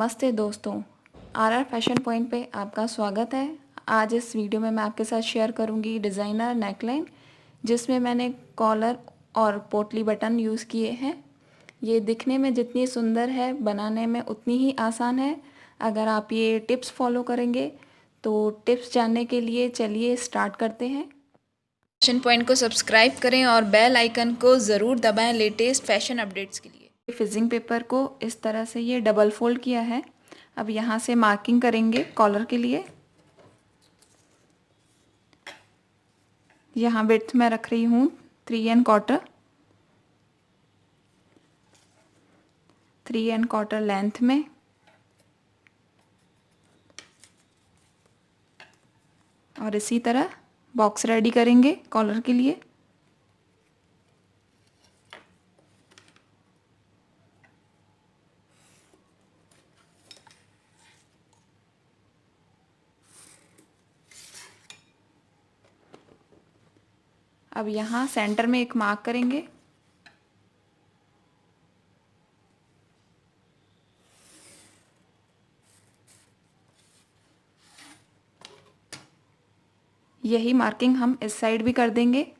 नमस्ते दोस्तों, are fashion point पे आपका स्वागत है। आज इस वीडियो में मैं आपके साथ शेयर करूंगी डिज़ाइनर नेकलाइन, जिसमें मैंने कॉलर और पोटली बटन यूज़ किए हैं। ये दिखने में जितनी सुंदर है, बनाने में उतनी ही आसान है अगर आप ये टिप्स फॉलो करेंगे। तो टिप्स जानने के लिए चलिए स्टार्ट करते हैं। फैशन पॉइंट को सब्सक्राइब करें और बेल आइकन को ज़रूर दबाएं लेटेस्ट फैशन अपडेट्स के लिए। फिजिंग पेपर को इस तरह से ये डबल फोल्ड किया है। अब यहाँ से मार्किंग करेंगे कॉलर के लिए। यहाँ विड्थ में रख रही हूँ 3¼ 3¼ लेंथ में, और इसी तरह बॉक्स रेडी करेंगे कॉलर के लिए। अब यहाँ सेंटर में एक मार्क करेंगे। यही मार्किंग हम इस साइड भी कर देंगे।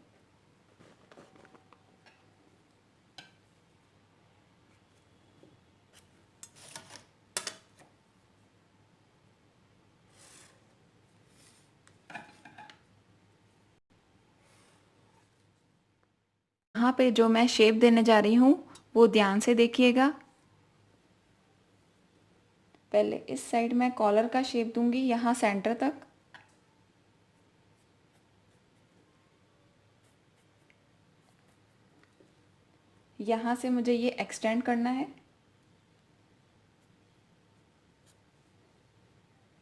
यहाँ पे जो मैं शेप देने जा रही हूँ वो ध्यान से देखिएगा। पहले इस साइड मैं कॉलर का शेप दूंगी यहाँ सेंटर तक। यहाँ से मुझे ये एक्सटेंड करना है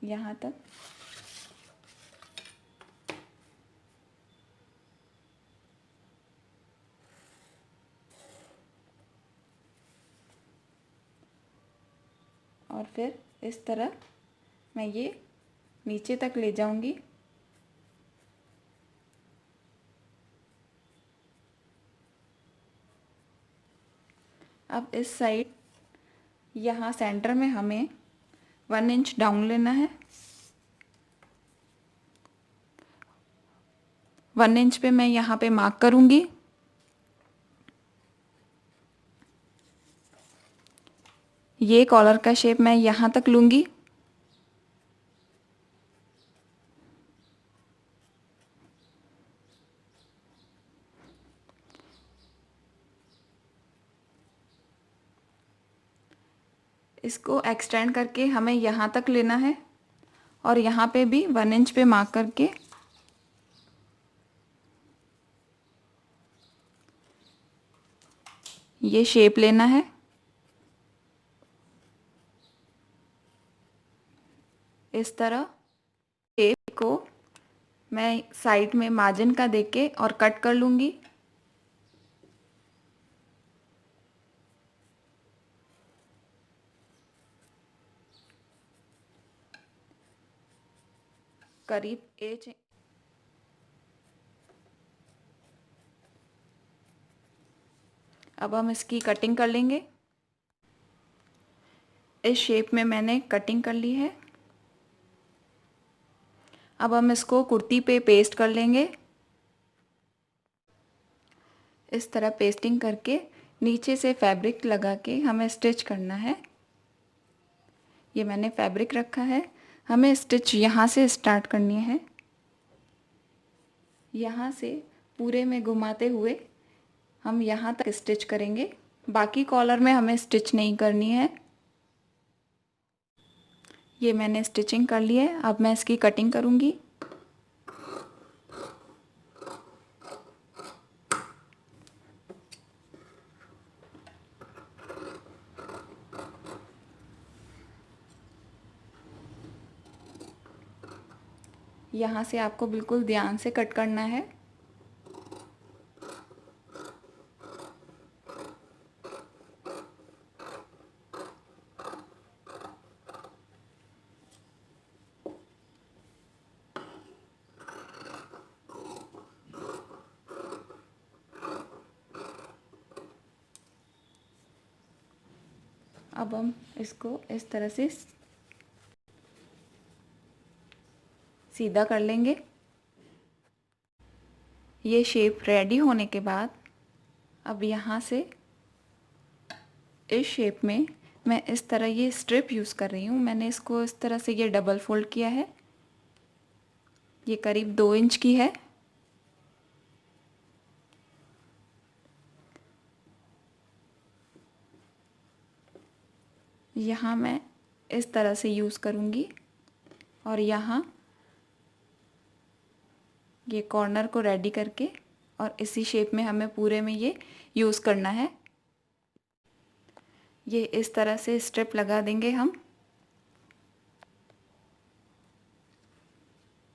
यहाँ तक। और फिर इस तरह मैं ये नीचे तक ले जाऊंगी। अब इस साइड यहाँ सेंटर में हमें 1 इंच डाउन लेना है। 1 इंच पे मैं यहाँ पे मार्क करूंगी। ये कॉलर का शेप मैं यहाँ तक लूंगी। इसको एक्सटेंड करके हमें यहाँ तक लेना है और यहाँ पे भी 1 इंच पे मार्क करके ये शेप लेना है। इस तरह शेप को मैं साइड में मार्जिन का देके और कट कर लूँगी। करीब 1 अब हम इसकी कटिंग कर लेंगे। इस शेप में मैंने कटिंग कर ली है। अब हम इसको कुर्ती पे पेस्ट कर लेंगे। इस तरह पेस्टिंग करके नीचे से फैब्रिक लगा के हमें स्टिच करना है। ये मैंने फैब्रिक रखा है, हमें स्टिच यहाँ से स्टार्ट करनी है। यहाँ से पूरे में घुमाते हुए हम यहाँ तक स्टिच करेंगे। बाकी कॉलर में हमें स्टिच नहीं करनी है। ये मैंने स्टिचिंग कर ली है। अब मैं इसकी कटिंग करूँगी। यहाँ से आपको बिल्कुल ध्यान से कट करना है। अब हम इसको इस तरह से सीधा कर लेंगे। ये शेप रेडी होने के बाद अब यहाँ से इस शेप में मैं इस तरह ये स्ट्रिप यूज़ कर रही हूँ। मैंने इसको इस तरह से ये डबल फोल्ड किया है। ये करीब 2 इंच की है। यहाँ मैं इस तरह से यूज़ करूँगी और यहाँ ये कॉर्नर को रेडी करके और इसी शेप में हमें पूरे में ये यूज़ करना है। ये इस तरह से स्ट्रिप लगा देंगे हम।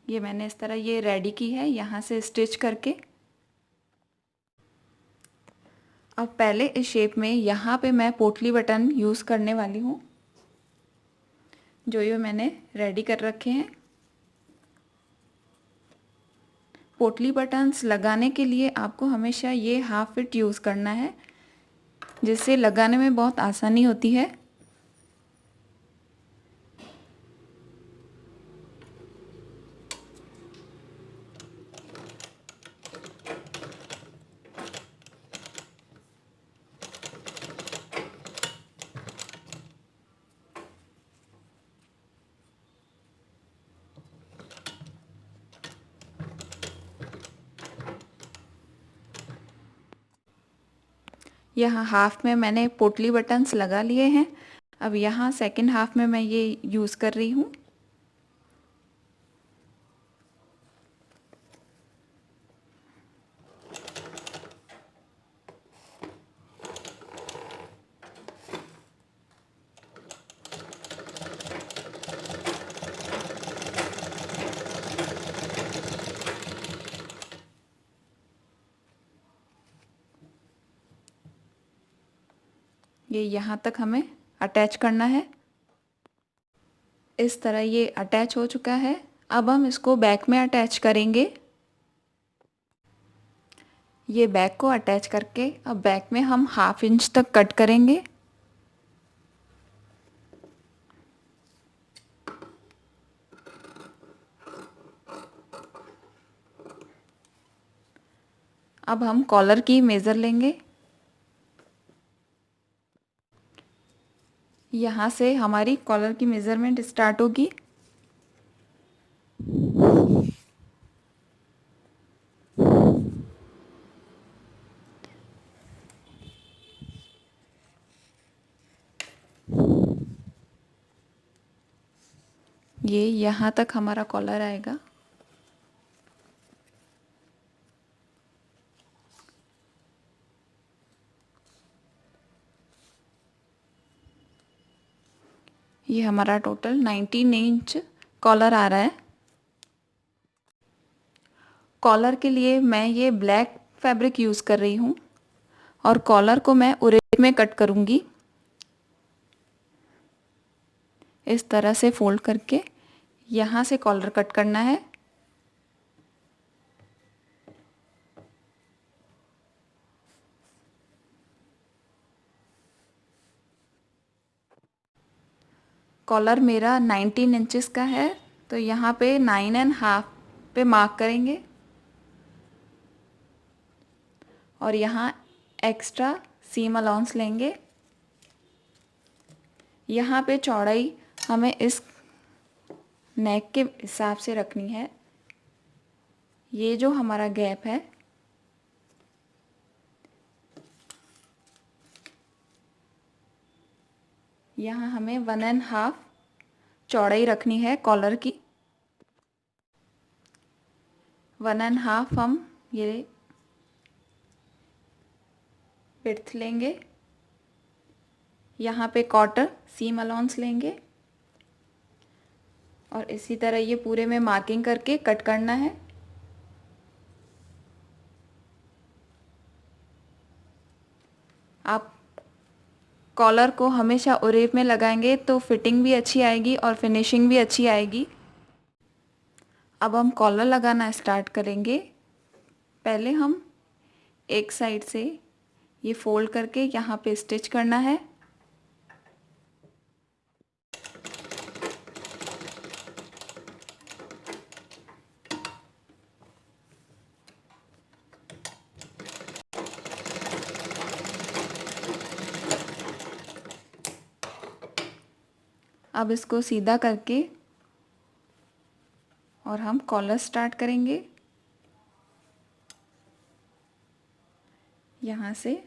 ये मैंने इस तरह ये रेडी की है यहाँ से स्टिच करके। अब पहले इस शेप में यहाँ पे मैं पोटली बटन यूज़ करने वाली हूँ, जो ये मैंने रेडी कर रखे हैं। पोटली बटन्स लगाने के लिए आपको हमेशा ये हाफ फिट यूज़ करना है, जिससे लगाने में बहुत आसानी होती है। यहाँ हाफ में मैंने पोटली बटन्स लगा लिए हैं। अब यहाँ सेकंड हाफ में मैं ये यूज़ कर रही हूँ। ये यहाँ तक हमें अटैच करना है। इस तरह ये अटैच हो चुका है। अब हम इसको बैक में अटैच करेंगे। ये बैक को अटैच करके अब बैक में हम हाफ इंच तक कट करेंगे। अब हम कॉलर की मेज़र लेंगे। यहाँ से हमारी कॉलर की मेज़रमेंट स्टार्ट होगी। ये यहाँ तक हमारा कॉलर आएगा। ये हमारा टोटल 19 इंच कॉलर आ रहा है। कॉलर के लिए मैं ये ब्लैक फैब्रिक यूज़ कर रही हूँ और कॉलर को मैं उरेट में कट करूँगी। इस तरह से फोल्ड करके यहाँ से कॉलर कट करना है। कॉलर मेरा 19 इंचेस का है, तो यहाँ पे 9.5 पे मार्क करेंगे और यहाँ एक्स्ट्रा सीम अलाउंस लेंगे। यहाँ पे चौड़ाई हमें इस नेक के हिसाब से रखनी है। ये जो हमारा गैप है यहाँ हमें 1.5 चौड़ाई रखनी है कॉलर की। 1.5 हम ये विड्थ लेंगे। यहाँ पे क्वार्टर सीम अलाउंस लेंगे और इसी तरह ये पूरे में मार्किंग करके कट करना है। आप कॉलर को हमेशा उरेप में लगाएंगे तो फिटिंग भी अच्छी आएगी और फिनिशिंग भी अच्छी आएगी। अब हम कॉलर लगाना स्टार्ट करेंगे। पहले हम एक साइड से ये फोल्ड करके यहाँ पे स्टिच करना है। अब इसको सीधा करके और हम कॉलर स्टार्ट करेंगे यहाँ से।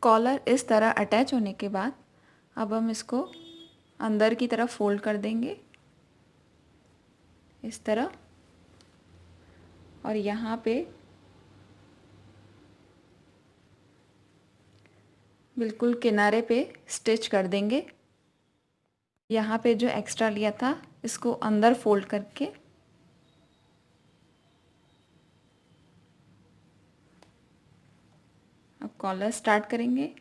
कॉलर इस तरह अटैच होने के बाद अब हम इसको अंदर की तरफ फोल्ड कर देंगे इस तरह, और यहाँ पे बिल्कुल किनारे पे स्टिच कर देंगे। यहाँ पे जो एक्स्ट्रा लिया था इसको अंदर फोल्ड करके अब कॉलर स्टार्ट करेंगे।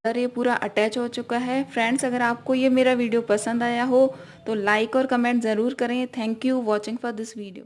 ये पूरा अटैच हो चुका है। फ्रेंड्स, अगर आपको ये मेरा वीडियो पसंद आया हो तो लाइक और कमेंट ज़रूर करें। Thank you watching for this video.